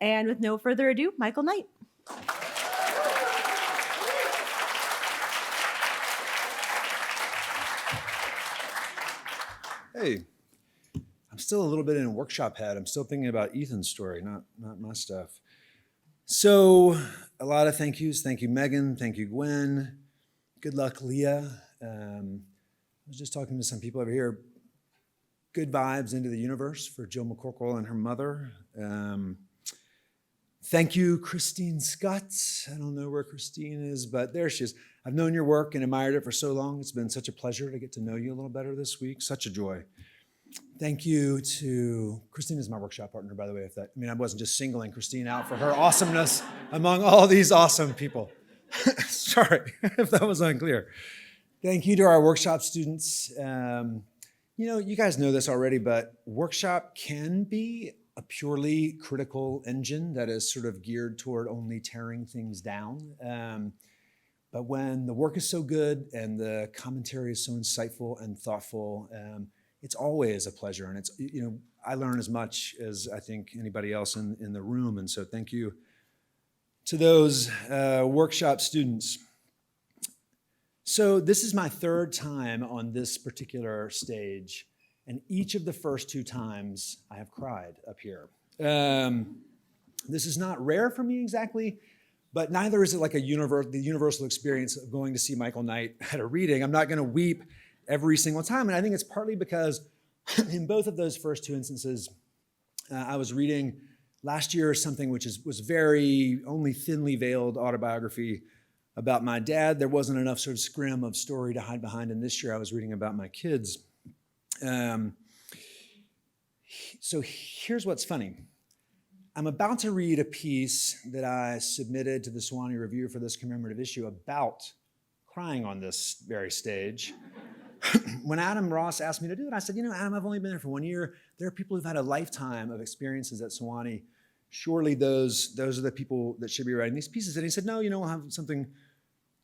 And with no further ado, Michael Knight. Hey, I'm still a little bit in a workshop head. I'm still thinking about Ethan's story, not my stuff. So a lot of thank yous. Thank you, Megan. Thank you, Gwen. Good luck, Leah. I was just talking to some people over here. Good vibes into the universe for Jill McCorkle and her mother. Thank you, Christine Scott. I don't know where Christine is, but there she is. I've known your work and admired it for so long. It's been such a pleasure to get to know you a little better this week. Such a joy. Thank you to Christine is my workshop partner, by the way. I wasn't just singling Christine out for her awesomeness among all these awesome people. Sorry if that was unclear. Thank you to our workshop students. You guys know this already, but workshop can be a purely critical engine that is sort of geared toward only tearing things down. But when the work is so good and the commentary is so insightful and thoughtful, it's always a pleasure. And it's, I learn as much as I think anybody else in the room. And so thank you to those workshop students. So this is my third time on this particular stage. And each of the first two times I have cried up here. This is not rare for me exactly, but neither is it like the universal experience of going to see Michael Knight at a reading. I'm not going to weep every single time. And I think it's partly because in both of those first two instances, I was reading last year something which was very only thinly veiled autobiography about my dad. There wasn't enough sort of scrim of story to hide behind. And this year I was reading about my kids. So here's what's funny. I'm about to read a piece that I submitted to the Sewanee Review for this commemorative issue about crying on this very stage. When Adam Ross asked me to do it, I said, Adam, I've only been there for 1 year. There are people who've had a lifetime of experiences at Sewanee. Surely those are the people that should be writing these pieces. And he said, no, we'll have something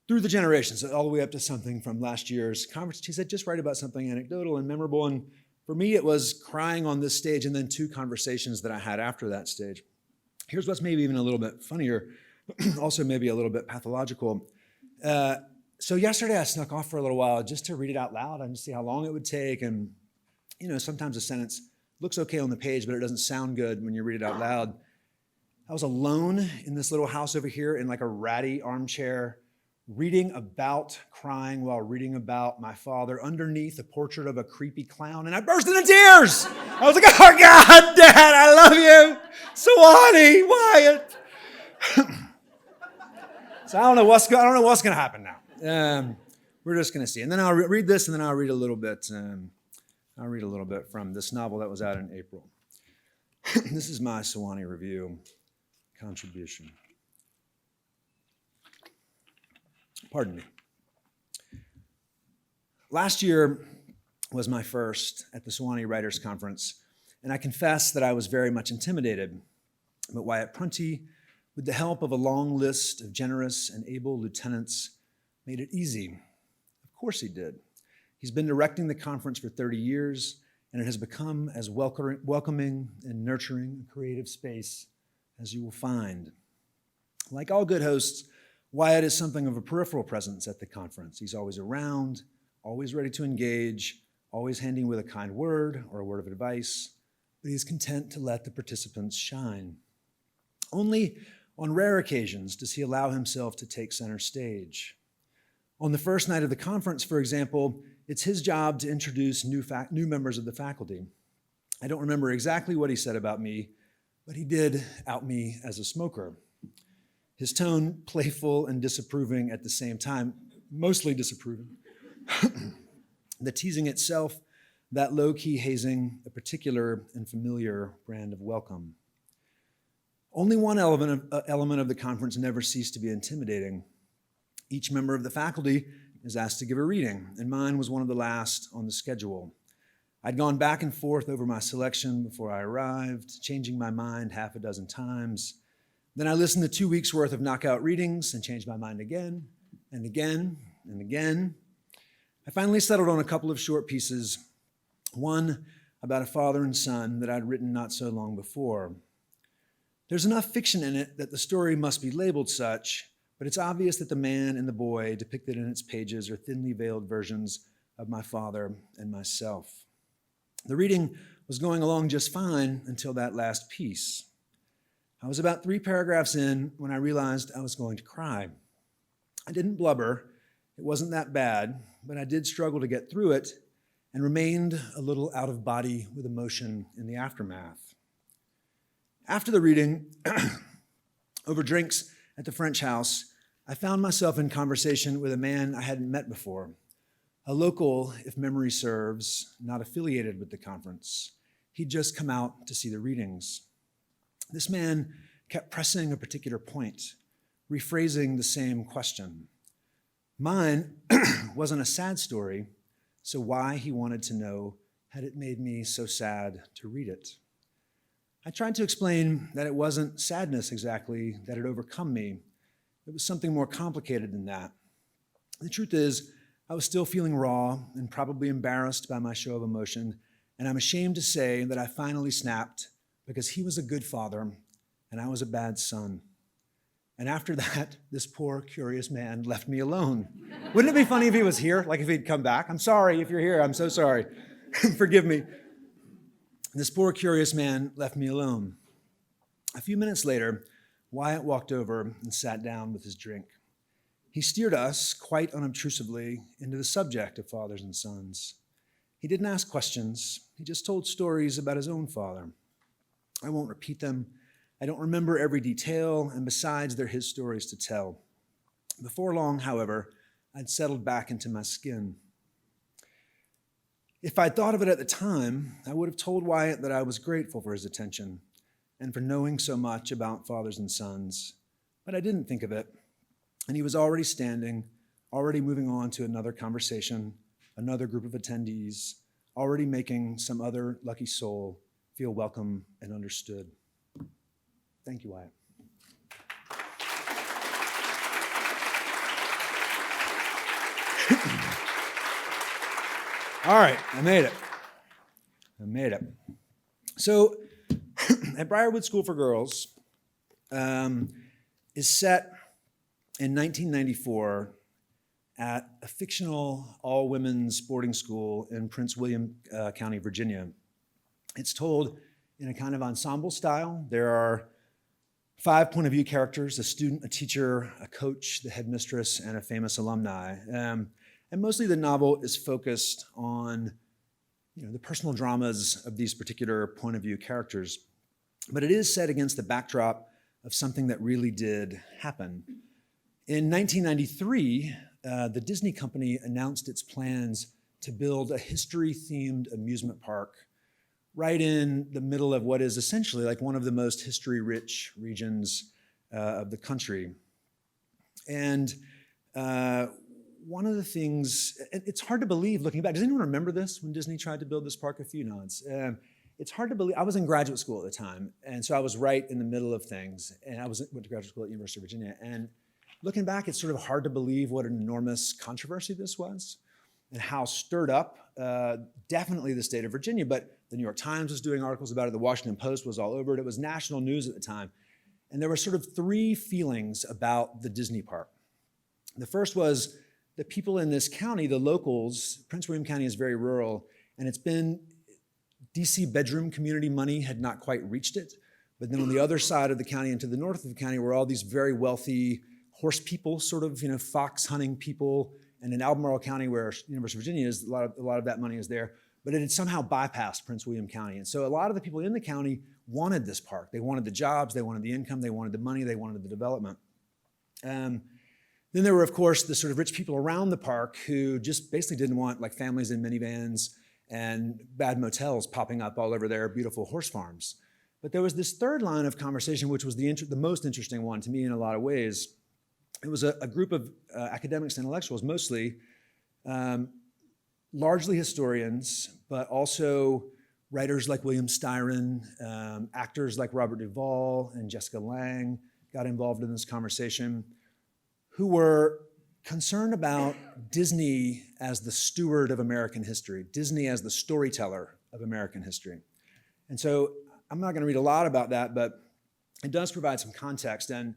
through the generations, all the way up to something from last year's conference. He said, just write about something anecdotal and memorable. And for me, it was crying on this stage and then two conversations that I had after that stage. Here's what's maybe even a little bit funnier, also maybe a little bit pathological. So yesterday I snuck off for a little while just to read it out loud and to see how long it would take. And, sometimes a sentence looks okay on the page, but it doesn't sound good when you read it out loud. I was alone in this little house over here in like a ratty armchair, reading about crying while reading about my father underneath a portrait of a creepy clown, and I burst into tears. I was like, oh God, Dad, I love you. Sewanee, Wyatt. So I don't know what's going to happen now. We're just going to see. And then I'll read this, and then I'll read a little bit from this novel that was out in April. This is my Sewanee Review contribution. Pardon me. Last year was my first at the Sewanee Writers Conference, and I confess that I was very much intimidated. But Wyatt Prunty, with the help of a long list of generous and able lieutenants, made it easy. Of course he did. He's been directing the conference for 30 years, and it has become as welcoming and nurturing a creative space as you will find. Like all good hosts, Wyatt is something of a peripheral presence at the conference. He's always around, always ready to engage, always handing with a kind word or a word of advice, but he's content to let the participants shine. Only on rare occasions does he allow himself to take center stage. On the first night of the conference, for example, it's his job to introduce new members of the faculty. I don't remember exactly what he said about me, but he did out me as a smoker. His tone playful and disapproving at the same time, mostly disapproving. The teasing itself, that low-key hazing, a particular and familiar brand of welcome. Only one element of the conference never ceased to be intimidating. Each member of the faculty is asked to give a reading, and mine was one of the last on the schedule. I'd gone back and forth over my selection before I arrived, changing my mind half a dozen times. Then I listened to 2 weeks' worth of knockout readings and changed my mind again and again and again. I finally settled on a couple of short pieces, one about a father and son that I'd written not so long before. There's enough fiction in it that the story must be labeled such, but it's obvious that the man and the boy depicted in its pages are thinly veiled versions of my father and myself. The reading was going along just fine until that last piece. I was about 3 paragraphs in when I realized I was going to cry. I didn't blubber. It wasn't that bad, but I did struggle to get through it and remained a little out of body with emotion in the aftermath. After the reading, over drinks at the French house, I found myself in conversation with a man I hadn't met before, a local, if memory serves, not affiliated with the conference. He'd just come out to see the readings. This man kept pressing a particular point, rephrasing the same question. Mine wasn't a sad story, so why, he wanted to know, had it made me so sad to read it? I tried to explain that it wasn't sadness exactly that had overcome me. It was something more complicated than that. The truth is, I was still feeling raw and probably embarrassed by my show of emotion, and I'm ashamed to say that I finally snapped because he was a good father and I was a bad son. And after that, this poor, curious man left me alone. Wouldn't it be funny if he was here, like if he'd come back? I'm sorry if you're here, I'm so sorry. Forgive me. This poor, curious man left me alone. A few minutes later, Wyatt walked over and sat down with his drink. He steered us, quite unobtrusively, into the subject of fathers and sons. He didn't ask questions. He just told stories about his own father. I won't repeat them. I don't remember every detail, and besides, they're his stories to tell. Before long, however, I'd settled back into my skin. If I'd thought of it at the time, I would have told Wyatt that I was grateful for his attention and for knowing so much about fathers and sons, but I didn't think of it, and he was already standing, already moving on to another conversation, another group of attendees, already making some other lucky soul feel welcome and understood. Thank you, Wyatt. All right, I made it. So, at Briarwood School for Girls is set in 1994 at a fictional all-women's boarding school in Prince William County, Virginia. It's told in a kind of ensemble style. There are 5 point-of-view characters: a student, a teacher, a coach, the headmistress, and a famous alumni. And mostly the novel is focused on the personal dramas of these particular point-of-view characters. But it is set against the backdrop of something that really did happen. In 1993, the Disney company announced its plans to build a history-themed amusement park right in the middle of what is essentially like one of the most history-rich regions of the country. And one of the things, it's hard to believe looking back. Does anyone remember this when Disney tried to build this park? A few nods. It's hard to believe. I was in graduate school at the time, and so I was right in the middle of things. And I went to graduate school at University of Virginia. And looking back, it's sort of hard to believe what an enormous controversy this was and how stirred up definitely the state of Virginia. But the New York Times was doing articles about it. The Washington Post was all over it. It was national news at the time. And there were sort of 3 feelings about the Disney park. The first was the people in this county, the locals. Prince William County is very rural, and it's been DC bedroom community money had not quite reached it. But then on the other side of the county and to the north of the county were all these very wealthy horse people, sort of, fox hunting people. And in Albemarle County, where University of Virginia is, a lot of that money is there. But it had somehow bypassed Prince William County. And so a lot of the people in the county wanted this park. They wanted the jobs, they wanted the income, they wanted the money, they wanted the development. Then there were, of course, the sort of rich people around the park who just basically didn't want like families in minivans and bad motels popping up all over their beautiful horse farms. But there was this third line of conversation, which was the most interesting one to me in a lot of ways. It was a group of academics and intellectuals, mostly, largely historians, but also writers like William Styron, actors like Robert Duvall and Jessica Lange got involved in this conversation, who were concerned about Disney as the steward of American history, Disney as the storyteller of American history. And so I'm not going to read a lot about that, but it does provide some context. And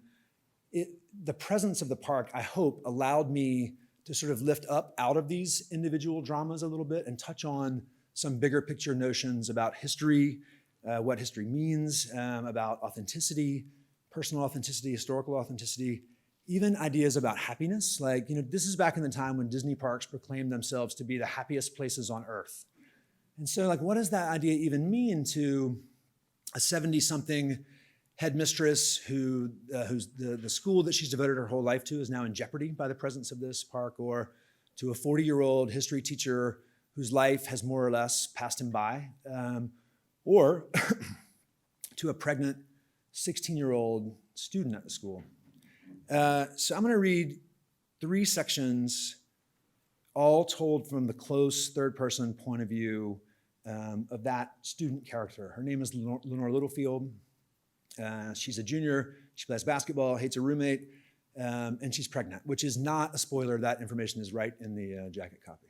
the presence of the park, I hope, allowed me to sort of lift up out of these individual dramas a little bit and touch on some bigger picture notions about history, what history means, about authenticity, personal authenticity, historical authenticity, even ideas about happiness. Like, this is back in the time when Disney parks proclaimed themselves to be the happiest places on earth. And so, like, what does that idea even mean to a 70-something headmistress who's the school that she's devoted her whole life to is now in jeopardy by the presence of this park, or to a 40-year-old history teacher whose life has more or less passed him by, or to a pregnant 16-year-old student at the school. So I'm going to read 3 sections, all told from the close third-person point of view of that student character. Her name is Lenore Littlefield. She's a junior. She plays basketball, hates her roommate, and she's pregnant, which is not a spoiler. That information is right in the jacket copy.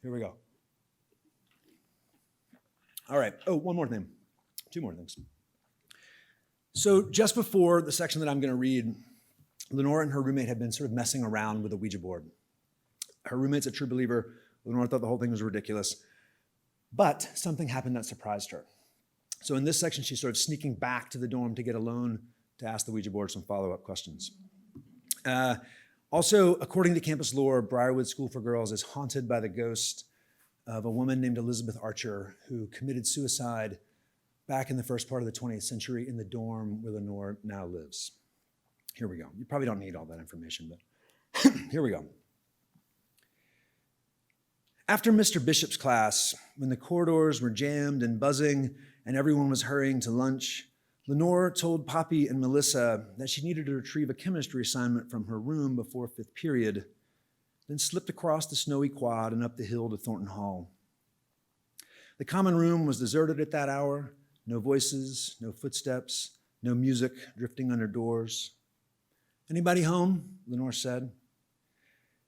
Here we go. All right. Oh, one more thing. 2 more things. So just before the section that I'm going to read, Lenore and her roommate had been sort of messing around with a Ouija board. Her roommate's a true believer. Lenore thought the whole thing was ridiculous. But something happened that surprised her. So in this section, she's sort of sneaking back to the dorm to get alone to ask the Ouija board some follow-up questions. Also, according to campus lore, Briarwood School for Girls is haunted by the ghost of a woman named Elizabeth Archer who committed suicide back in the first part of the 20th century in the dorm where Lenore now lives. Here we go. You probably don't need all that information, but here we go. After Mr. Bishop's class, when the corridors were jammed and buzzing and everyone was hurrying to lunch, Lenore told Poppy and Melissa that she needed to retrieve a chemistry assignment from her room before 5th period, then slipped across the snowy quad and up the hill to Thornton Hall. The common room was deserted at that hour. No voices, no footsteps, no music drifting under doors. "Anybody home?" Lenore said.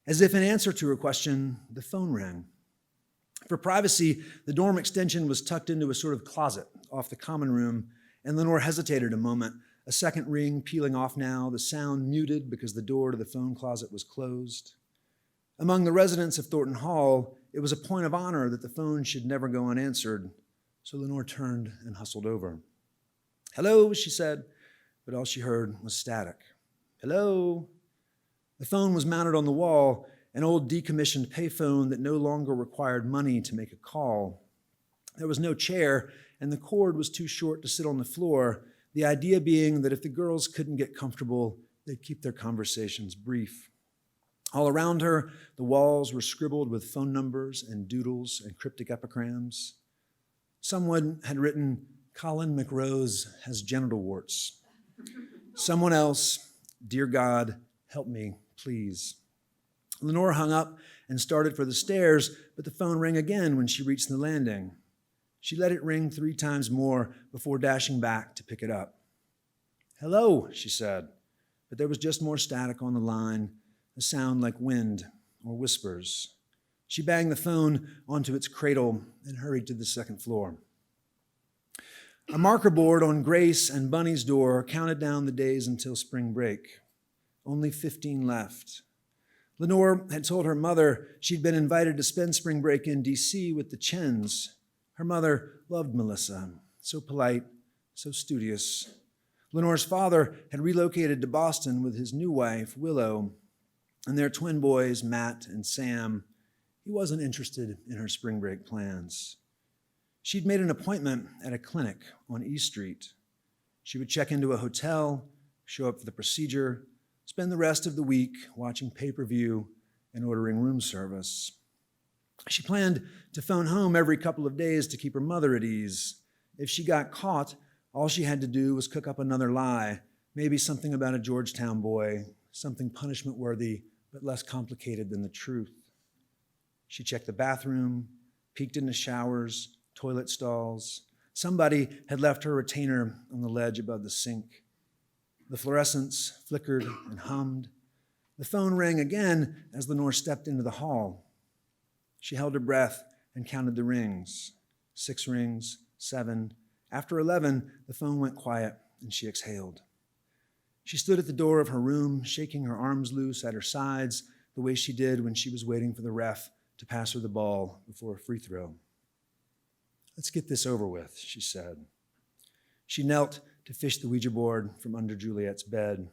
As if in answer to her question, the phone rang. For privacy, the dorm extension was tucked into a sort of closet off the common room, and Lenore hesitated a moment, a second ring peeling off now, the sound muted because the door to the phone closet was closed. Among the residents of Thornton Hall, it was a point of honor that the phone should never go unanswered, so Lenore turned and hustled over. "Hello," she said, but all she heard was static. "Hello." The phone was mounted on the wall, an old decommissioned payphone that no longer required money to make a call. There was no chair, and the cord was too short to sit on the floor, the idea being that if the girls couldn't get comfortable, they'd keep their conversations brief. All around her, the walls were scribbled with phone numbers and doodles and cryptic epigrams. Someone had written, "Colin McRose has genital warts." Someone else, "Dear God, help me, please." Lenore hung up and started for the stairs, but the phone rang again when she reached the landing. She let it ring 3 times more before dashing back to pick it up. "Hello," she said, but there was just more static on the line, a sound like wind or whispers. She banged the phone onto its cradle and hurried to the 2nd floor. A marker board on Grace and Bunny's door counted down the days until spring break. Only 15 left. Lenore had told her mother she'd been invited to spend spring break in D.C. with the Chens. Her mother loved Melissa, so polite, so studious. Lenore's father had relocated to Boston with his new wife, Willow, and their twin boys, Matt and Sam. He wasn't interested in her spring break plans. She'd made an appointment at a clinic on E Street. She would check into a hotel, show up for the procedure, spend the rest of the week watching pay-per-view and ordering room service. She planned to phone home every couple of days to keep her mother at ease. If she got caught, all she had to do was cook up another lie, maybe something about a Georgetown boy, something punishment-worthy but less complicated than the truth. She checked the bathroom, peeked into showers, toilet stalls. Somebody had left her retainer on the ledge above the sink. The fluorescents flickered and hummed. The phone rang again as Lenore stepped into the hall. She held her breath and counted the rings. 6 rings, 7. After 11, the phone went quiet and she exhaled. She stood at the door of her room, shaking her arms loose at her sides the way she did when she was waiting for the ref to pass her the ball before a free throw. "Let's get this over with," she said. She knelt to fish the Ouija board from under Juliet's bed.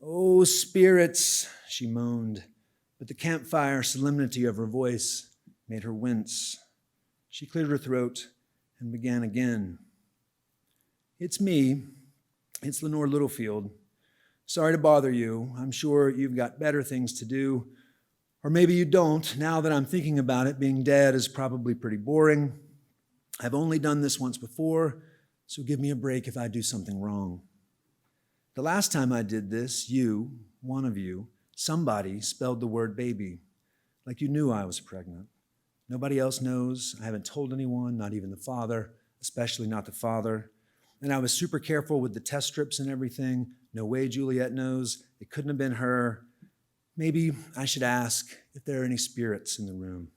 "Oh, spirits," she moaned, but the campfire solemnity of her voice made her wince. She cleared her throat and began again. "It's me. It's Lenore Littlefield. Sorry to bother you. I'm sure you've got better things to do. Or maybe you don't. Now that I'm thinking about it, being dead is probably pretty boring. I've only done this once before, so give me a break if I do something wrong. The last time I did this, you, one of you, somebody spelled the word baby, like you knew I was pregnant. Nobody else knows. I haven't told anyone, not even the father, especially not the father. And I was super careful with the test strips and everything. No way Juliet knows. It couldn't have been her. Maybe I should ask if there are any spirits in the room."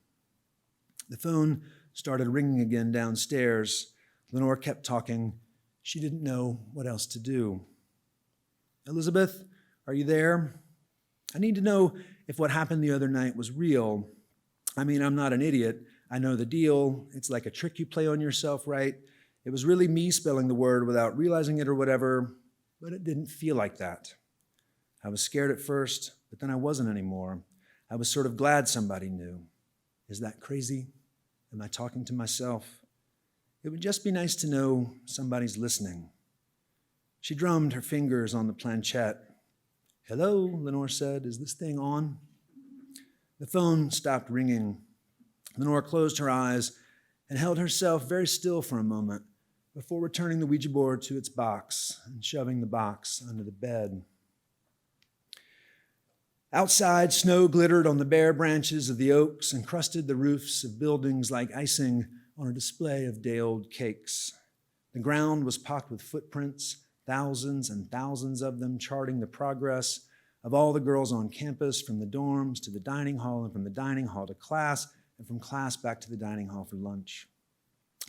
The phone started ringing again downstairs. Lenore kept talking. She didn't know what else to do. "Elizabeth, are you there? I need to know if what happened the other night was real. I mean, I'm not an idiot. I know the deal. It's like a trick you play on yourself, right? It was really me spelling the word without realizing it or whatever, but it didn't feel like that. I was scared at first, but then I wasn't anymore. I was sort of glad somebody knew. Is that crazy? Am I talking to myself? It would just be nice to know somebody's listening." She drummed her fingers on the planchette. "Hello," Lenore said. "Is this thing on?" The phone stopped ringing. Lenore closed her eyes and held herself very still for a moment before returning the Ouija board to its box and shoving the box under the bed. Outside, snow glittered on the bare branches of the oaks and crusted the roofs of buildings like icing on a display of day-old cakes. The ground was pocked with footprints, thousands and thousands of them charting the progress of all the girls on campus, from the dorms to the dining hall, and from the dining hall to class, and from class back to the dining hall for lunch.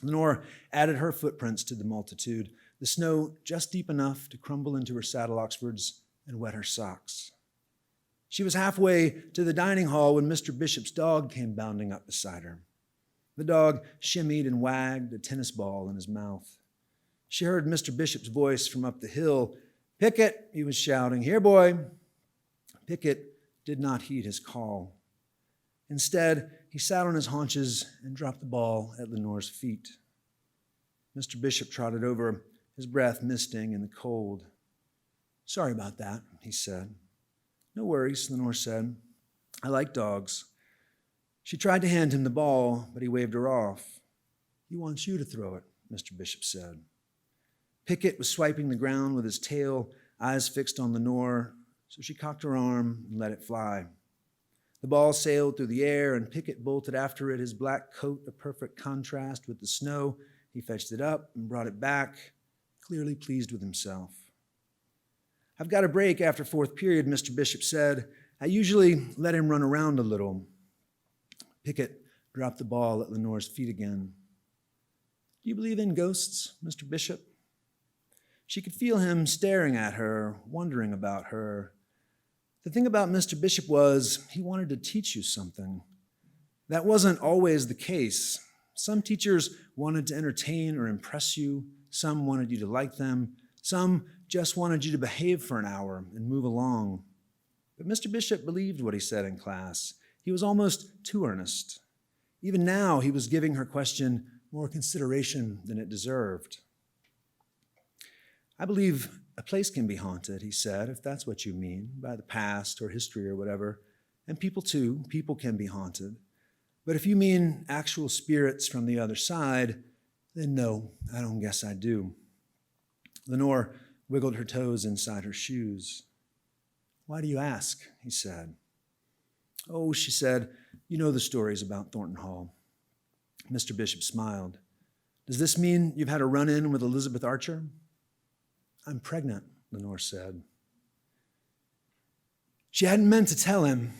Lenore added her footprints to the multitude, the snow just deep enough to crumble into her saddle Oxfords and wet her socks. She was halfway to the dining hall when Mr. Bishop's dog came bounding up beside her. The dog shimmied and wagged a tennis ball in his mouth. She heard Mr. Bishop's voice from up the hill. "Pickett," he was shouting. "Here, boy." Pickett did not heed his call. Instead, he sat on his haunches and dropped the ball at Lenore's feet. Mr. Bishop trotted over, his breath misting in the cold. "Sorry about that," he said. "No worries," Lenore said. "I like dogs." She tried to hand him the ball, but he waved her off. "He wants you to throw it," Mr. Bishop said. Pickett was swiping the ground with his tail, eyes fixed on Lenore, so she cocked her arm and let it fly. The ball sailed through the air, and Pickett bolted after it, his black coat a perfect contrast with the snow. He fetched it up and brought it back, clearly pleased with himself. "I've got a break after fourth period," Mr. Bishop said. "I usually let him run around a little." Pickett dropped the ball at Lenore's feet again. "Do you believe in ghosts, Mr. Bishop?" She could feel him staring at her, wondering about her. The thing about Mr. Bishop was he wanted to teach you something. That wasn't always the case. Some teachers wanted to entertain or impress you. Some wanted you to like them. Some just wanted you to behave for an hour and move along. But Mr. Bishop believed what he said in class. He was almost too earnest. Even now, he was giving her question more consideration than it deserved. "I believe a place can be haunted," he said, "if that's what you mean, by the past or history or whatever. And people too, people can be haunted. But if you mean actual spirits from the other side, then no, I don't guess I do." Lenore wiggled her toes inside her shoes. "Why do you ask?" he said. "Oh," she said, "you know the stories about Thornton Hall." Mr. Bishop smiled. "Does this mean you've had a run-in with Elizabeth Archer?" "I'm pregnant," Lenore said. She hadn't meant to tell him.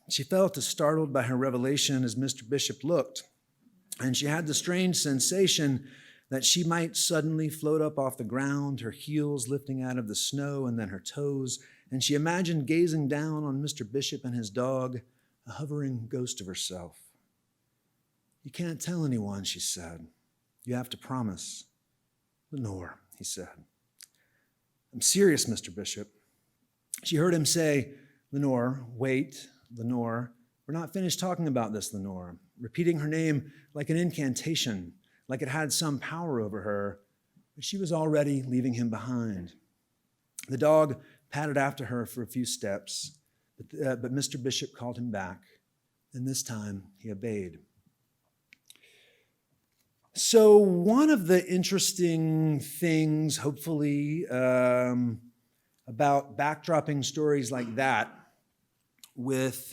She felt as startled by her revelation as Mr. Bishop looked, and she had the strange sensation that she might suddenly float up off the ground, her heels lifting out of the snow and then her toes, and she imagined gazing down on Mr. Bishop and his dog, a hovering ghost of herself. "You can't tell anyone," she said. "You have to promise." "Lenore," he said. "I'm serious, Mr. Bishop." She heard him say, "Lenore, wait, Lenore. We're not finished talking about this, Lenore," repeating her name like an incantation, like it had some power over her, but she was already leaving him behind. The dog padded after her for a few steps, but Mr. Bishop called him back, and this time he obeyed. So one of the interesting things, hopefully, about backdropping stories like that with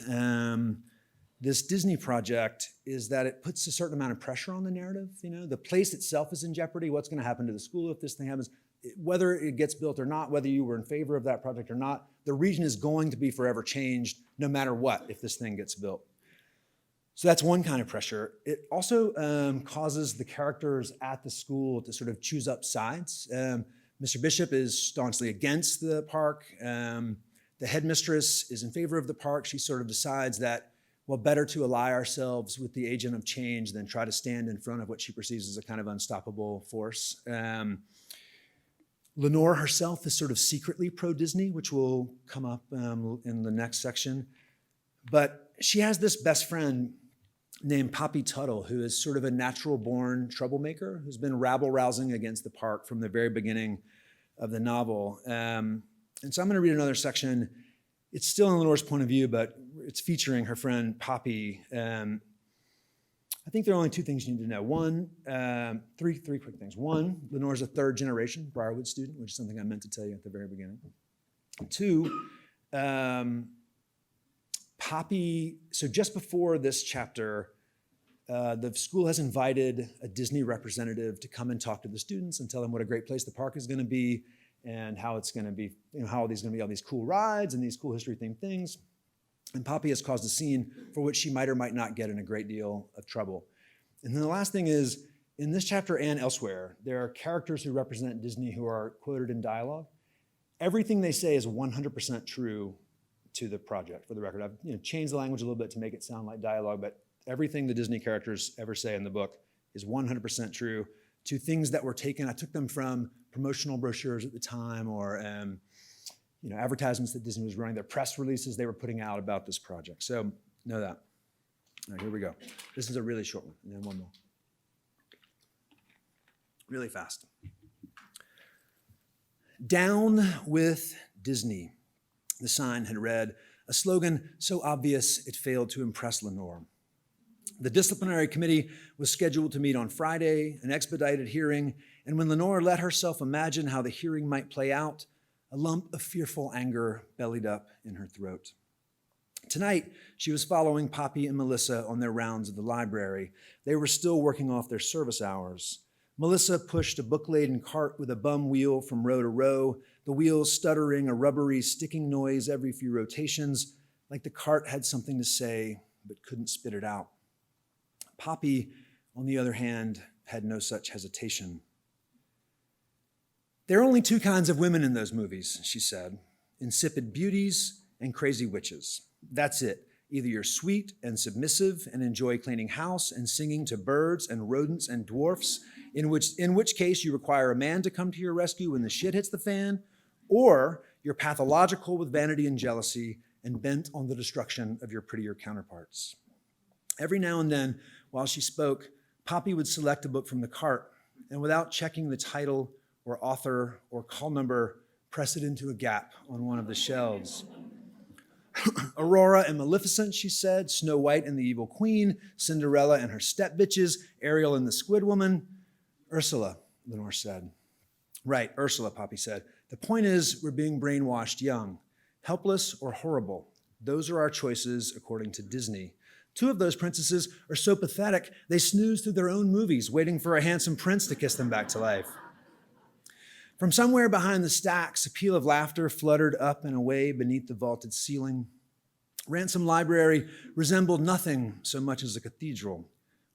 this Disney project is that it puts a certain amount of pressure on the narrative. The place itself is in jeopardy. What's going to happen to the school if this thing happens? Whether it gets built or not, whether you were in favor of that project or not, the region is going to be forever changed no matter what if this thing gets built. So that's one kind of pressure. It also causes the characters at the school to sort of choose up sides. Mr. Bishop is staunchly against the park. The headmistress is in favor of the park. She sort of decides that, well, better to ally ourselves with the agent of change than try to stand in front of what she perceives as a kind of unstoppable force. Lenore herself is sort of secretly pro-Disney, which will come up in the next section. But she has this best friend named Poppy Tuttle, who is sort of a natural-born troublemaker, who's been rabble-rousing against the park from the very beginning of the novel. And so I'm going to read another section. It's still in Lenore's point of view, but it's featuring her friend Poppy. I think there are only two things you need to know. One, three quick things. One, Lenore's a third-generation Briarwood student, which is something I meant to tell you at the very beginning. Two, Poppy, so just before this chapter, the school has invited a Disney representative to come and talk to the students and tell them what a great place the park is going to be and how it's going to be, how there's going to be all these cool rides and these cool history-themed things. And Poppy has caused a scene for which she might or might not get in a great deal of trouble. And then the last thing is, in this chapter and elsewhere, there are characters who represent Disney who are quoted in dialogue. Everything they say is 100% true to the project, for the record. I've changed the language a little bit to make it sound like dialogue, but everything the Disney characters ever say in the book is 100% true to things that were taken. I took them from promotional brochures at the time or advertisements that Disney was running, their press releases they were putting out about this project. So know that. All right, here we go. This is a really short one, and then one more. Really fast. "Down with Disney," the sign had read, a slogan so obvious it failed to impress Lenore. The disciplinary committee was scheduled to meet on Friday, an expedited hearing, and when Lenore let herself imagine how the hearing might play out, a lump of fearful anger bellied up in her throat. Tonight, she was following Poppy and Melissa on their rounds of the library. They were still working off their service hours. Melissa pushed a book-laden cart with a bum wheel from row to row, the wheels stuttering a rubbery sticking noise every few rotations, like the cart had something to say but couldn't spit it out. Poppy, on the other hand, had no such hesitation. "There are only two kinds of women in those movies," she said, "insipid beauties and crazy witches. That's it. Either you're sweet and submissive and enjoy cleaning house and singing to birds and rodents and dwarfs, in which case you require a man to come to your rescue when the shit hits the fan, or you're pathological with vanity and jealousy and bent on the destruction of your prettier counterparts." Every now and then, while she spoke, Poppy would select a book from the cart and without checking the title or author or call number, press it into a gap on one of the shelves. "Aurora and Maleficent," she said, "Snow White and the Evil Queen, Cinderella and her step-bitches, Ariel and the Squid Woman." "Ursula," Lenore said. "Right, Ursula," Poppy said. "The point is, we're being brainwashed young. Helpless or horrible. Those are our choices according to Disney. Two of those princesses are so pathetic, they snooze through their own movies, waiting for a handsome prince to kiss them back to life." From somewhere behind the stacks, a peal of laughter fluttered up and away beneath the vaulted ceiling. Ransom Library resembled nothing so much as a cathedral.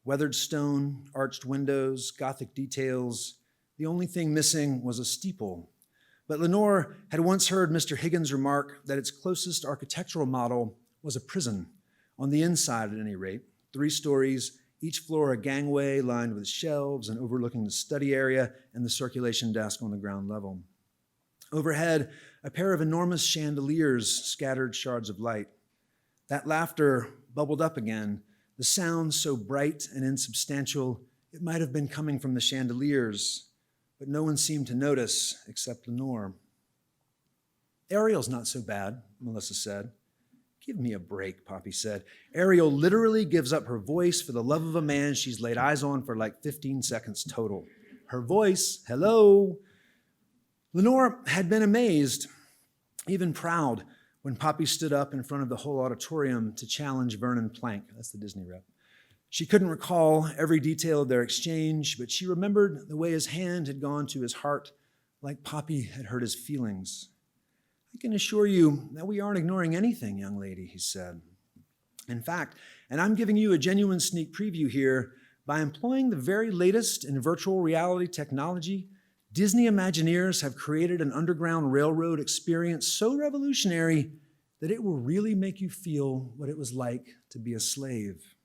Weathered stone, arched windows, Gothic details. The only thing missing was a steeple. But Lenore had once heard Mr. Higgins remark that its closest architectural model was a prison, on the inside at any rate, 3 stories, each floor a gangway lined with shelves and overlooking the study area and the circulation desk on the ground level. Overhead, a pair of enormous chandeliers scattered shards of light. That laughter bubbled up again, the sound so bright and insubstantial it might have been coming from the chandeliers, but no one seemed to notice except Lenore. Ariel's not so bad, Melissa said. Give me a break, Poppy said. Ariel literally gives up her voice for the love of a man she's laid eyes on for like 15 seconds total. Her voice, hello. Lenore had been amazed, even proud, when Poppy stood up in front of the whole auditorium to challenge Vernon Plank. That's the Disney rep. She couldn't recall every detail of their exchange, but she remembered the way his hand had gone to his heart, like Poppy had hurt his feelings. I can assure you that we aren't ignoring anything, young lady, he said. In fact, and I'm giving you a genuine sneak preview here, by employing the very latest in virtual reality technology, Disney Imagineers have created an underground railroad experience so revolutionary that it will really make you feel what it was like to be a slave.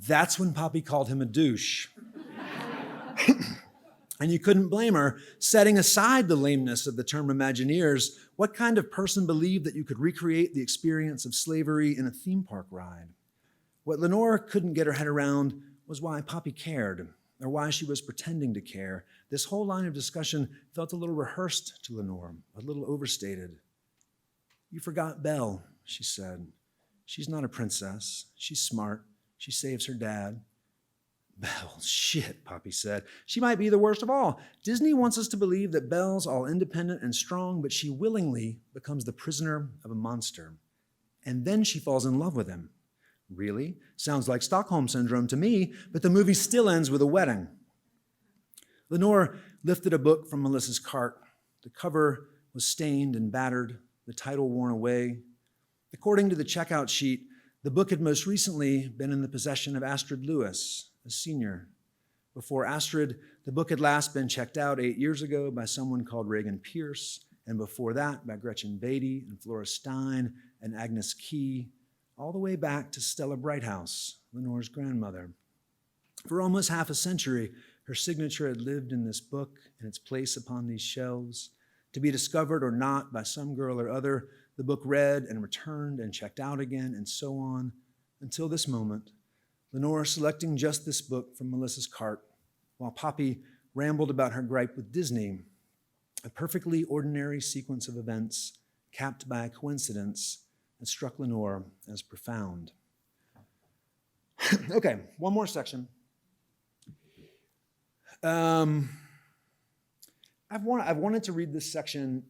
That's when Poppy called him a douche. And you couldn't blame her. Setting aside the lameness of the term Imagineers, what kind of person believed that you could recreate the experience of slavery in a theme park ride? What Lenore couldn't get her head around was why Poppy cared, or why she was pretending to care. This whole line of discussion felt a little rehearsed to Lenore, a little overstated. You forgot Belle, she said. She's not a princess. She's smart. She saves her dad. Belle, shit, Poppy said. She might be the worst of all. Disney wants us to believe that Belle's all independent and strong, but she willingly becomes the prisoner of a monster. And then she falls in love with him. Really? Sounds like Stockholm Syndrome to me, but the movie still ends with a wedding. Lenore lifted a book from Melissa's cart. The cover was stained and battered, the title worn away. According to the checkout sheet, the book had most recently been in the possession of Astrid Lewis, a senior. Before Astrid, the book had last been checked out 8 years ago by someone called Reagan Pierce, and before that by Gretchen Beatty and Flora Stein and Agnes Key, all the way back to Stella Brighthouse, Lenore's grandmother. For almost half a century, her signature had lived in this book and its place upon these shelves. To be discovered or not by some girl or other, the book read and returned and checked out again and so on, until this moment, Lenore selecting just this book from Melissa's cart, while Poppy rambled about her gripe with Disney, a perfectly ordinary sequence of events capped by a coincidence that struck Lenore as profound. Okay, one more section. I've wanted to read this section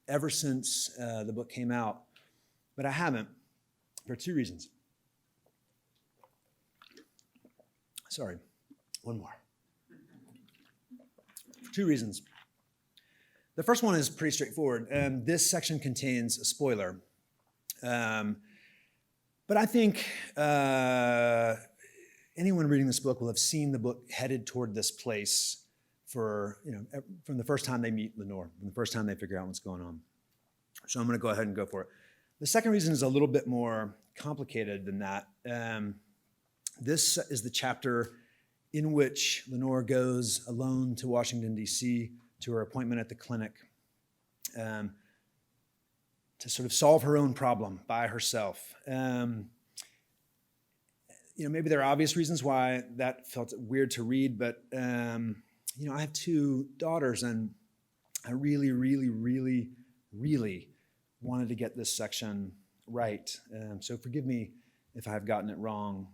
ever since the book came out, but I haven't for 2 reasons. Sorry, one more. For 2 reasons. The first one is pretty straightforward. This section contains a spoiler. But I think anyone reading this book will have seen the book headed toward this place for, from the first time they meet Lenore, from the first time they figure out what's going on. So I'm going to go ahead and go for it. The second reason is a little bit more complicated than that. This is the chapter in which Lenore goes alone to Washington, D.C., to her appointment at the clinic, to sort of solve her own problem by herself. Maybe there are obvious reasons why that felt weird to read, but I have 2 daughters, and I really, really, really, really wanted to get this section right. So forgive me if I've gotten it wrong.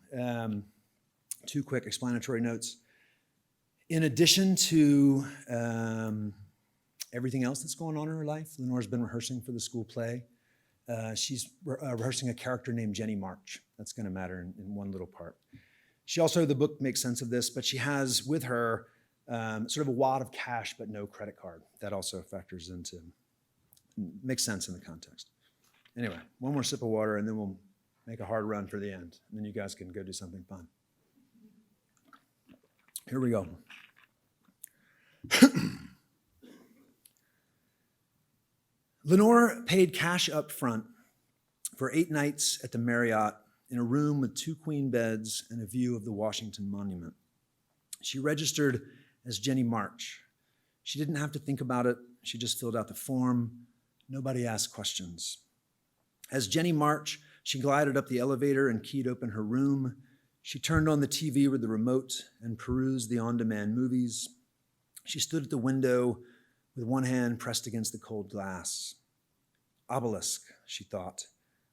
2 quick explanatory notes. In addition to everything else that's going on in her life, Lenore's been rehearsing for the school play. She's rehearsing a character named Jenny March. That's going to matter in one little part. She also, the book makes sense of this, but she has with her sort of a wad of cash but no credit card. That also factors into, makes sense in the context. Anyway, one more sip of water and then we'll make a hard run for the end. And then you guys can go do something fun. Here we go. Lenore paid cash up front for 8 nights at the Marriott in a room with 2 queen beds and a view of the Washington Monument. She registered as Jenny March. She didn't have to think about it. She just filled out the form. Nobody asked questions. As Jenny March, she glided up the elevator and keyed open her room. She turned on the TV with the remote and perused the on-demand movies. She stood at the window with one hand pressed against the cold glass. Obelisk, she thought,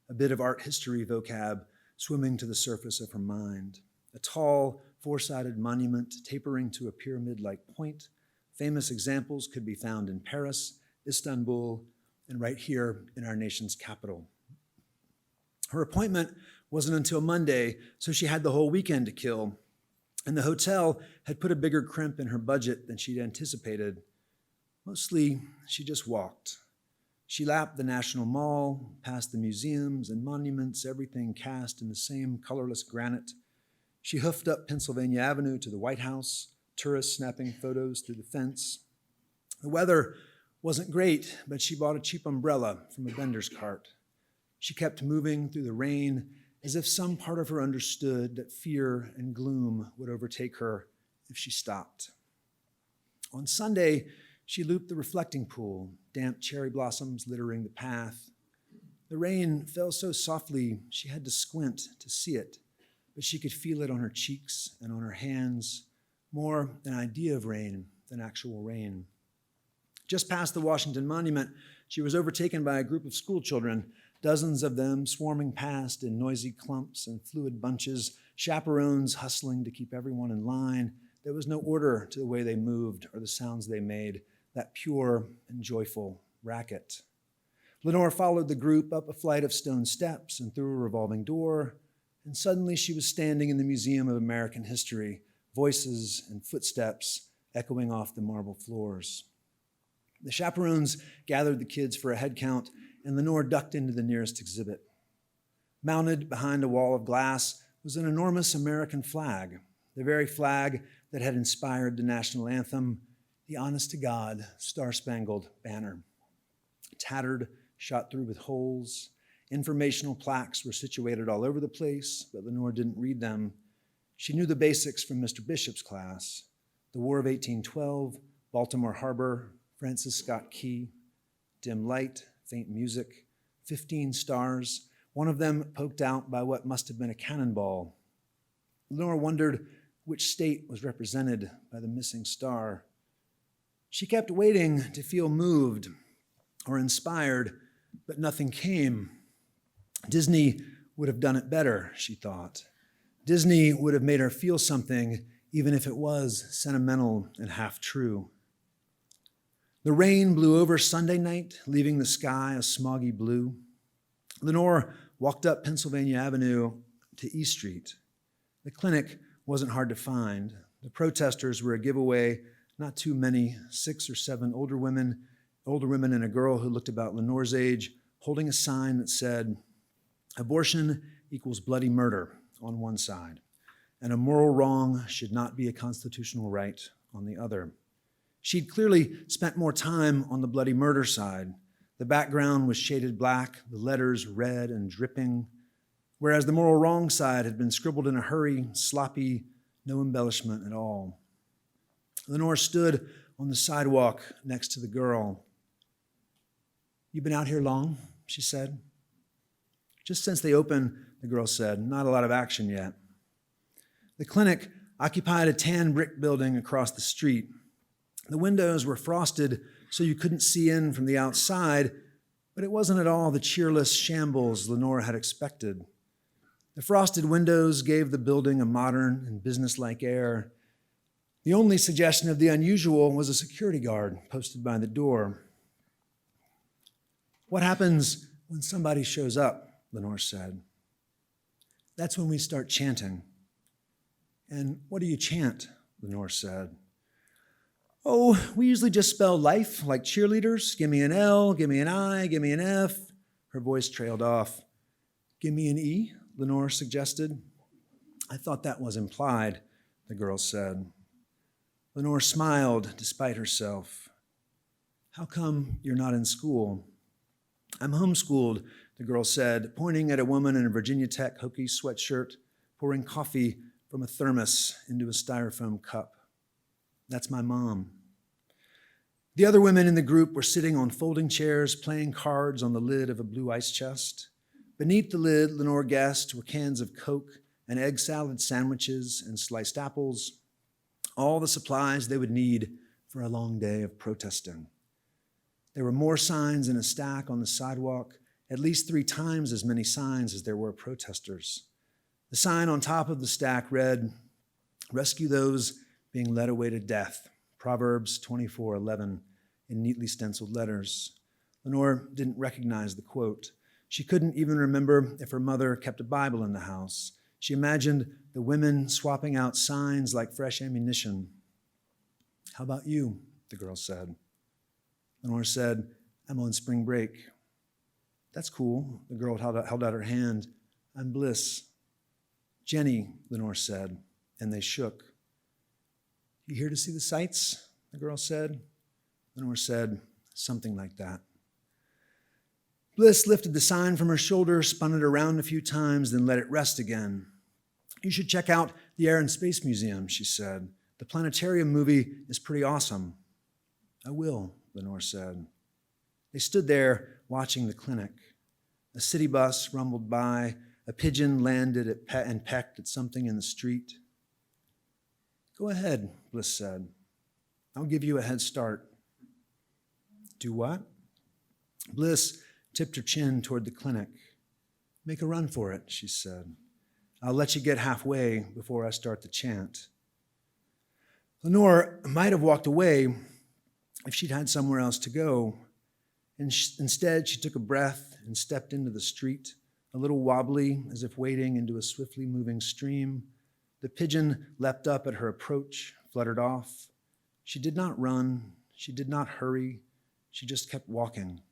a bit of art history vocab swimming to the surface of her mind. A tall, 4-sided monument tapering to a pyramid-like point. Famous examples could be found in Paris, Istanbul, and right here in our nation's capital. Her appointment wasn't until Monday, so she had the whole weekend to kill, and the hotel had put a bigger crimp in her budget than she'd anticipated. Mostly, she just walked. She lapped the National Mall, past the museums and monuments, everything cast in the same colorless granite. She hoofed up Pennsylvania Avenue to the White House, tourists snapping photos through the fence. The weather wasn't great, but she bought a cheap umbrella from a vendor's cart. She kept moving through the rain as if some part of her understood that fear and gloom would overtake her if she stopped. On Sunday, she looped the reflecting pool, damp cherry blossoms littering the path. The rain fell so softly she had to squint to see it, but she could feel it on her cheeks and on her hands, more an idea of rain than actual rain. Just past the Washington Monument, she was overtaken by a group of school children, dozens of them swarming past in noisy clumps and fluid bunches, chaperones hustling to keep everyone in line. There was no order to the way they moved or the sounds they made, that pure and joyful racket. Lenore followed the group up a flight of stone steps and through a revolving door, and suddenly she was standing in the Museum of American History, voices and footsteps echoing off the marble floors. The chaperones gathered the kids for a head count, and Lenore ducked into the nearest exhibit. Mounted behind a wall of glass was an enormous American flag, the very flag that had inspired the national anthem, the honest-to-God Star-Spangled Banner. Tattered, shot through with holes, informational plaques were situated all over the place, but Lenore didn't read them. She knew the basics from Mr. Bishop's class: the War of 1812, Baltimore Harbor, Francis Scott Key, dim light, faint music, 15 stars, one of them poked out by what must have been a cannonball. Lenore wondered which state was represented by the missing star. She kept waiting to feel moved or inspired, but nothing came. Disney would have done it better, she thought. Disney would have made her feel something, even if it was sentimental and half true. The rain blew over Sunday night, leaving the sky a smoggy blue. Lenore walked up Pennsylvania Avenue to E Street. The clinic wasn't hard to find. The protesters were a giveaway, not too many, 6 or 7 older women and a girl who looked about Lenore's age, holding a sign that said, "Abortion equals bloody murder," on one side, and a moral wrong should not be a constitutional right on the other. She'd clearly spent more time on the bloody murder side. The background was shaded black, the letters red and dripping, whereas the moral wrong side had been scribbled in a hurry, sloppy, no embellishment at all. Lenore stood on the sidewalk next to the girl. "You been out here long?" she said. "Just since they opened," the girl said. "Not a lot of action yet." The clinic occupied a tan brick building across the street. The windows were frosted so you couldn't see in from the outside, but it wasn't at all the cheerless shambles Lenore had expected. The frosted windows gave the building a modern and businesslike air. The only suggestion of the unusual was a security guard posted by the door. "What happens when somebody shows up?" Lenore said. "That's when we start chanting." "And what do you chant?" Lenore said. "Oh, we usually just spell life like cheerleaders. Give me an L, give me an I, give me an F." Her voice trailed off. "Give me an E," Lenore suggested. "I thought that was implied," the girl said. Lenore smiled despite herself. How come you're not in school? I'm homeschooled, the girl said, pointing at a woman in a Virginia Tech Hokie sweatshirt, pouring coffee from a thermos into a styrofoam cup. That's my mom. The other women in the group were sitting on folding chairs, playing cards on the lid of a blue ice chest. Beneath the lid, Lenore guessed, were cans of Coke and egg salad sandwiches and sliced apples, all the supplies they would need for a long day of protesting. There were more signs in a stack on the sidewalk, at least 3 times as many signs as there were protesters. The sign on top of the stack read, "Rescue those being led away to death," Proverbs 24:11, in neatly stenciled letters. Lenore didn't recognize the quote. She couldn't even remember if her mother kept a Bible in the house. She imagined the women swapping out signs like fresh ammunition. How about you? The girl said. Lenore said, I'm on spring break. That's cool. The girl held out her hand. I'm Bliss. Jenny, Lenore said, and they shook. You here to see the sights? The girl said. Lenore said, something like that. Bliss lifted the sign from her shoulder, spun it around a few times, then let it rest again. You should check out the Air and Space Museum, she said. The planetarium movie is pretty awesome. I will, Lenore said. They stood there watching the clinic. A city bus rumbled by. A pigeon landed and pecked at something in the street. Go ahead, Bliss said. I'll give you a head start. Do what? Bliss tipped her chin toward the clinic. Make a run for it, she said. I'll let you get halfway before I start the chant. Lenore might have walked away if she'd had somewhere else to go. Instead, she took a breath and stepped into the street, a little wobbly, as if wading into a swiftly moving stream. The pigeon leapt up at her approach, fluttered off. She did not run. She did not hurry. She just kept walking.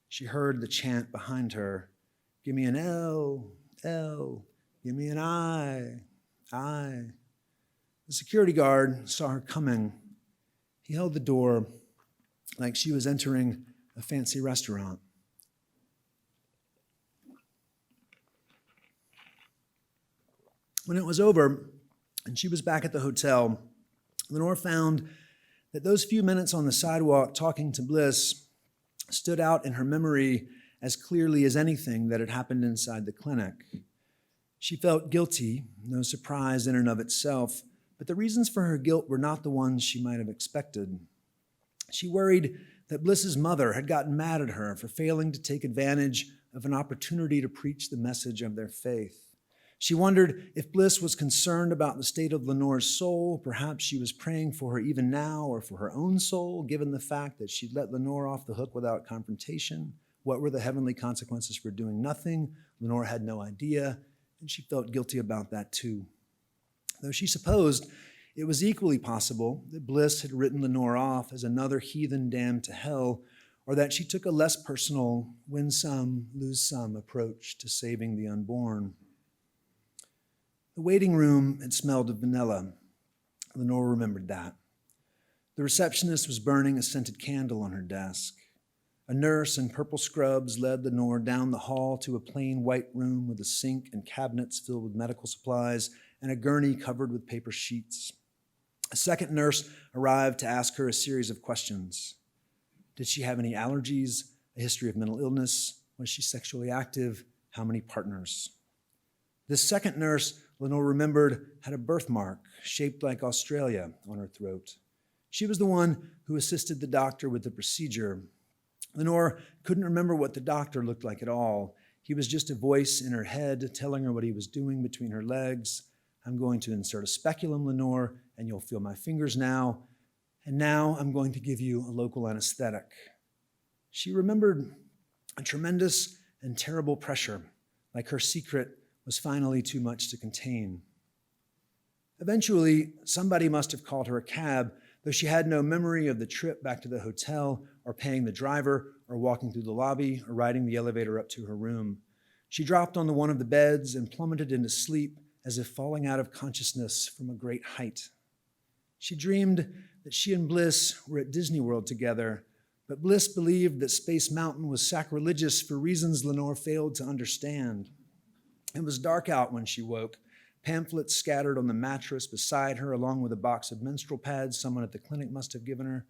She heard the chant behind her. Give me an L, L. Give me an I. The security guard saw her coming. He held the door like she was entering a fancy restaurant. When it was over and she was back at the hotel, Lenore found that those few minutes on the sidewalk talking to Bliss stood out in her memory as clearly as anything that had happened inside the clinic. She felt guilty, no surprise in and of itself, but the reasons for her guilt were not the ones she might have expected. She worried that Bliss's mother had gotten mad at her for failing to take advantage of an opportunity to preach the message of their faith. She wondered if Bliss was concerned about the state of Lenore's soul. Perhaps she was praying for her even now, or for her own soul, given the fact that she'd let Lenore off the hook without confrontation. What were the heavenly consequences for doing nothing? Lenore had no idea, and she felt guilty about that too. Though she supposed it was equally possible that Bliss had written Lenore off as another heathen damned to hell, or that she took a less personal, win some, lose some approach to saving the unborn. The waiting room had smelled of vanilla. Lenore remembered that. The receptionist was burning a scented candle on her desk. A nurse in purple scrubs led Lenore down the hall to a plain white room with a sink and cabinets filled with medical supplies and a gurney covered with paper sheets. A second nurse arrived to ask her a series of questions. Did she have any allergies? A history of mental illness? Was she sexually active? How many partners? This second nurse, Lenore remembered, had a birthmark shaped like Australia on her throat. She was the one who assisted the doctor with the procedure. Lenore couldn't remember what the doctor looked like at all. He was just a voice in her head telling her what he was doing between her legs. I'm going to insert a speculum, Lenore, and you'll feel my fingers now. And now I'm going to give you a local anesthetic. She remembered a tremendous and terrible pressure, like her secret was finally too much to contain. Eventually, somebody must have called her a cab, though she had no memory of the trip back to the hotel, or paying the driver, or walking through the lobby, or riding the elevator up to her room. She dropped onto one of the beds and plummeted into sleep as if falling out of consciousness from a great height. She dreamed that she and Bliss were at Disney World together, but Bliss believed that Space Mountain was sacrilegious for reasons Lenore failed to understand. It was dark out when she woke, pamphlets scattered on the mattress beside her, along with a box of menstrual pads someone at the clinic must have given her.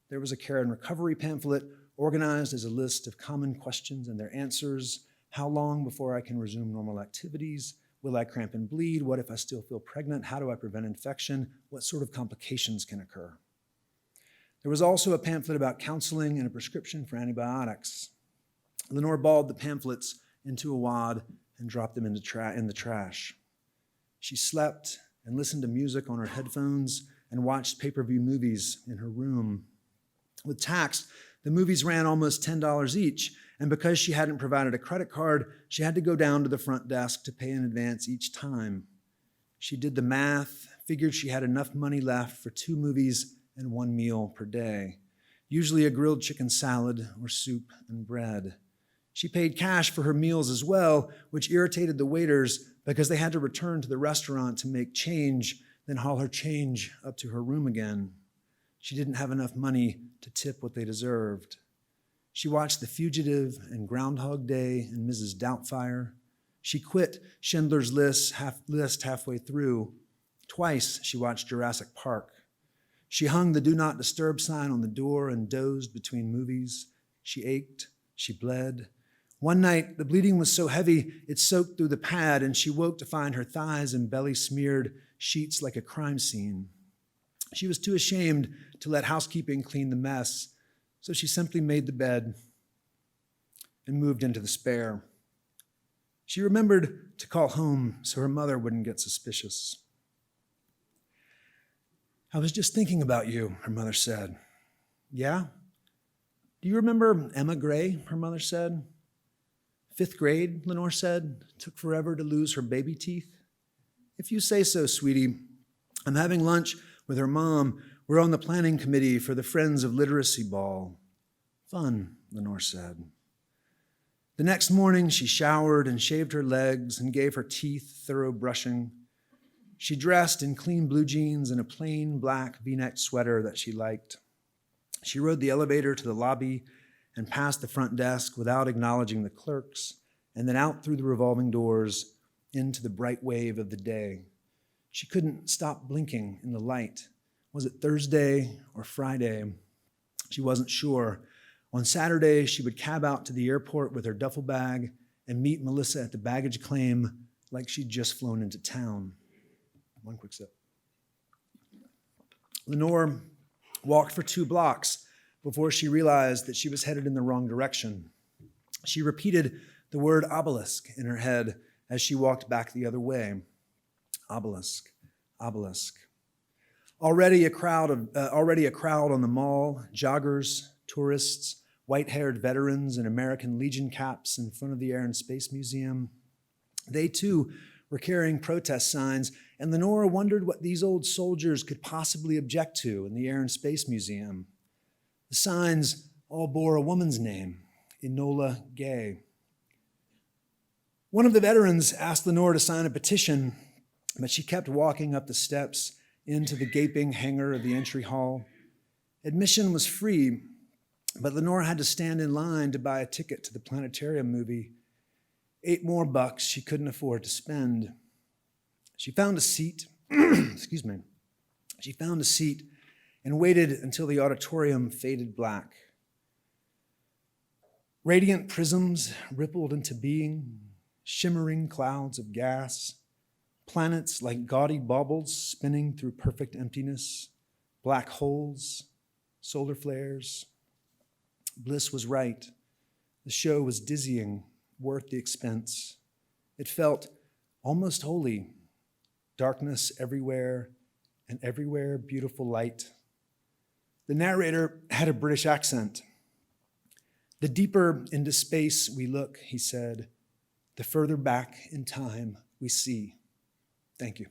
There was a care and recovery pamphlet organized as a list of common questions and their answers. How long before I can resume normal activities? Will I cramp and bleed? What if I still feel pregnant? How do I prevent infection? What sort of complications can occur? There was also a pamphlet about counseling and a prescription for antibiotics. Lenore balled the pamphlets into a wad and dropped them in the trash. She slept and listened to music on her headphones and watched pay-per-view movies in her room. With tax, the movies ran almost $10 each, and because she hadn't provided a credit card, she had to go down to the front desk to pay in advance each time. She did the math, figured she had enough money left for 2 movies and 1 meal per day, usually a grilled chicken salad or soup and bread. She paid cash for her meals as well, which irritated the waiters because they had to return to the restaurant to make change, then haul her change up to her room again. She didn't have enough money to tip what they deserved. She watched The Fugitive and Groundhog Day and Mrs. Doubtfire. She quit Schindler's List halfway through. Twice she watched Jurassic Park. She hung the Do Not Disturb sign on the door and dozed between movies. She ached. She bled. One night, the bleeding was so heavy it soaked through the pad, and she woke to find her thighs and belly smeared sheets like a crime scene. She was too ashamed to let housekeeping clean the mess, so she simply made the bed and moved into the spare. She remembered to call home so her mother wouldn't get suspicious. I was just thinking about you, her mother said. Yeah? Do you remember Emma Gray, her mother said? 5th grade, Lenore said, took forever to lose her baby teeth. If you say so, sweetie. I'm having lunch with her mom. We're on the planning committee for the Friends of Literacy Ball. Fun, Lenore said. The next morning, she showered and shaved her legs and gave her teeth thorough brushing. She dressed in clean blue jeans and a plain black V-neck sweater that she liked. She rode the elevator to the lobby and past the front desk without acknowledging the clerks, and then out through the revolving doors into the bright wave of the day. She couldn't stop blinking in the light. Was it Thursday or Friday? She wasn't sure. On Saturday, she would cab out to the airport with her duffel bag and meet Melissa at the baggage claim like she'd just flown into town. One quick sip. Lenore walked for 2 blocks before she realized that she was headed in the wrong direction. She repeated the word obelisk in her head as she walked back the other way. Obelisk, obelisk. Already a crowd on the mall, joggers, tourists, white-haired veterans in American Legion caps in front of the Air and Space Museum. They, too, were carrying protest signs, and Lenore wondered what these old soldiers could possibly object to in the Air and Space Museum. The signs all bore a woman's name, Enola Gay. One of the veterans asked Lenore to sign a petition, but she kept walking up the steps into the gaping hangar of the entry hall. Admission was free, but Lenore had to stand in line to buy a ticket to the planetarium movie. $8 more she couldn't afford to spend. She found a seat, She found a seat and waited until the auditorium faded black. Radiant prisms rippled into being, shimmering clouds of gas, planets like gaudy baubles spinning through perfect emptiness, black holes, solar flares. Bliss was right. The show was dizzying, worth the expense. It felt almost holy, darkness everywhere, and everywhere beautiful light. The narrator had a British accent. The deeper into space we look, he said, the further back in time we see. Thank you.